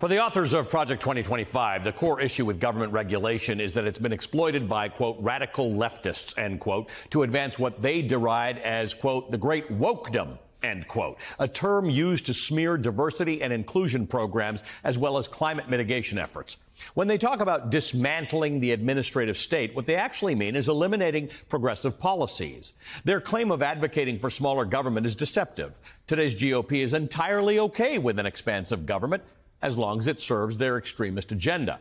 For the authors of Project 2025, the core issue with government regulation is that it's been exploited by, quote, radical leftists, end quote, to advance what they deride as, quote, the great wokedom, end quote, a term used to smear diversity and inclusion programs as well as climate mitigation efforts. When they talk about dismantling the administrative state, what they actually mean is eliminating progressive policies. Their claim of advocating for smaller government is deceptive. Today's GOP is entirely okay with an expansive government, as long as it serves their extremist agenda.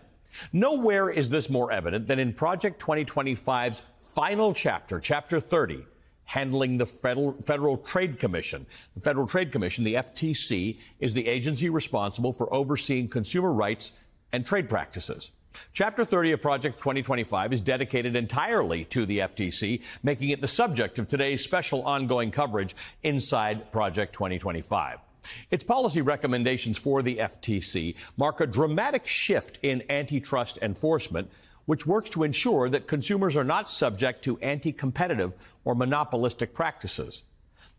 Nowhere is this more evident than in Project 2025's final chapter, Chapter 30, handling the Federal Trade Commission. The Federal Trade Commission, the FTC, is the agency responsible for overseeing consumer rights and trade practices. Chapter 30 of Project 2025 is dedicated entirely to the FTC, making it the subject of today's special ongoing coverage inside Project 2025. Its policy recommendations for the FTC mark a dramatic shift in antitrust enforcement, which works to ensure that consumers are not subject to anti-competitive or monopolistic practices.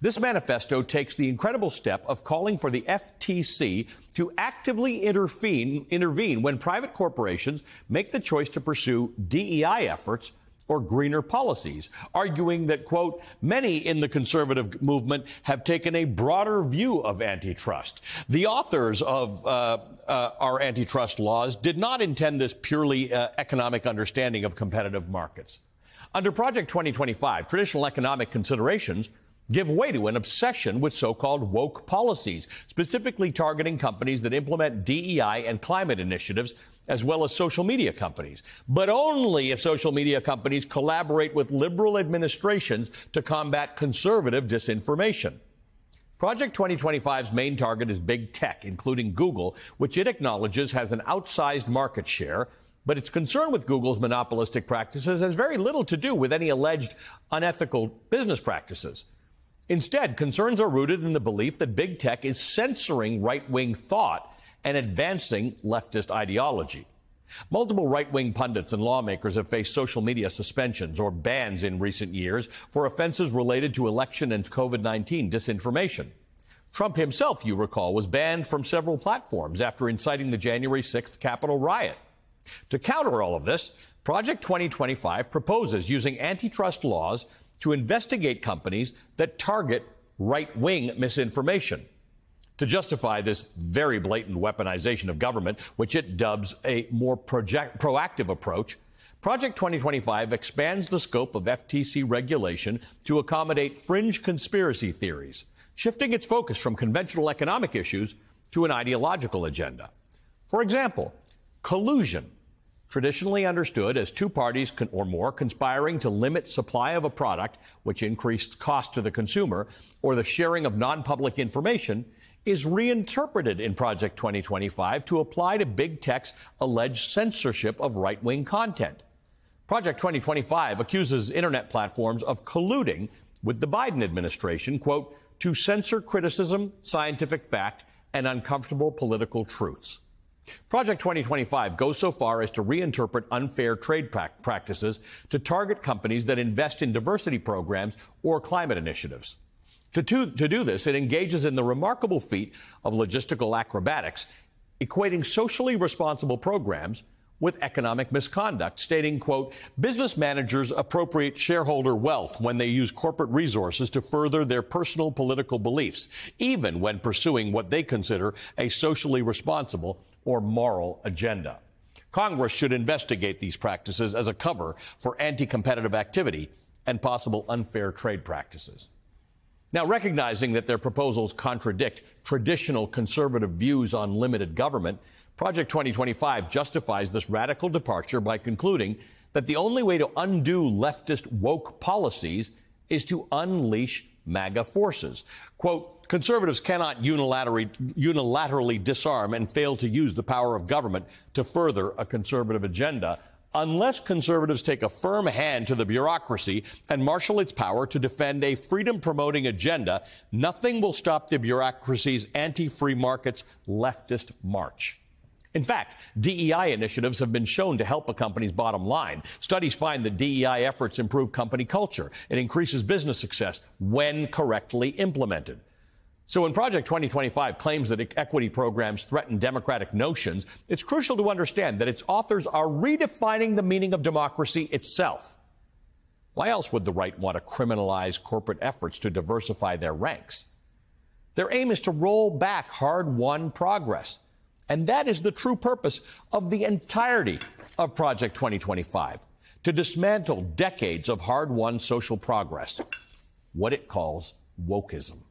This manifesto takes the incredible step of calling for the FTC to actively intervene when private corporations make the choice to pursue DEI efforts or greener policies, arguing that, quote, many in the conservative movement have taken a broader view of antitrust. The authors of our antitrust laws did not intend this purely economic understanding of competitive markets. Under Project 2025, traditional economic considerations give way to an obsession with so-called woke policies, specifically targeting companies that implement DEI and climate initiatives, as well as social media companies, but only if social media companies collaborate with liberal administrations to combat conservative disinformation. Project 2025's main target is big tech, including Google, which it acknowledges has an outsized market share, but its concern with Google's monopolistic practices has very little to do with any alleged unethical business practices. Instead, concerns are rooted in the belief that big tech is censoring right-wing thought and advancing leftist ideology. Multiple right-wing pundits and lawmakers have faced social media suspensions or bans in recent years for offenses related to election and COVID-19 disinformation. Trump himself, you recall, was banned from several platforms after inciting the January 6th Capitol riot. To counter all of this, Project 2025 proposes using antitrust laws to investigate companies that target right-wing misinformation. To justify this very blatant weaponization of government, which it dubs a more proactive approach, Project 2025 expands the scope of FTC regulation to accommodate fringe conspiracy theories, shifting its focus from conventional economic issues to an ideological agenda. For example, collusion, traditionally understood as two parties or more conspiring to limit supply of a product, which increased cost to the consumer, or the sharing of non-public information, is reinterpreted in Project 2025 to apply to big tech's alleged censorship of right-wing content. Project 2025 accuses internet platforms of colluding with the Biden administration, quote, to censor criticism, scientific fact, and uncomfortable political truths. Project 2025 goes so far as to reinterpret unfair trade practices to target companies that invest in diversity programs or climate initiatives. To do this, it engages in the remarkable feat of logistical acrobatics, equating socially responsible programs with economic misconduct, stating, quote, business managers appropriate shareholder wealth when they use corporate resources to further their personal political beliefs, even when pursuing what they consider a socially responsible or moral agenda. Congress should investigate these practices as a cover for anti-competitive activity and possible unfair trade practices. Now, recognizing that their proposals contradict traditional conservative views on limited government, Project 2025 justifies this radical departure by concluding that the only way to undo leftist woke policies is to unleash MAGA forces. Quote, conservatives cannot unilaterally disarm and fail to use the power of government to further a conservative agenda unless conservatives take a firm hand to the bureaucracy and marshal its power to defend a freedom-promoting agenda. Nothing will stop the bureaucracy's anti-free markets leftist march. In fact, DEI initiatives have been shown to help a company's bottom line. Studies find that DEI efforts improve company culture and increases business success when correctly implemented. So when Project 2025 claims that equity programs threaten democratic notions, it's crucial to understand that its authors are redefining the meaning of democracy itself. Why else would the right want to criminalize corporate efforts to diversify their ranks? Their aim is to roll back hard-won progress. And that is the true purpose of the entirety of Project 2025, to dismantle decades of hard-won social progress, what it calls wokeism.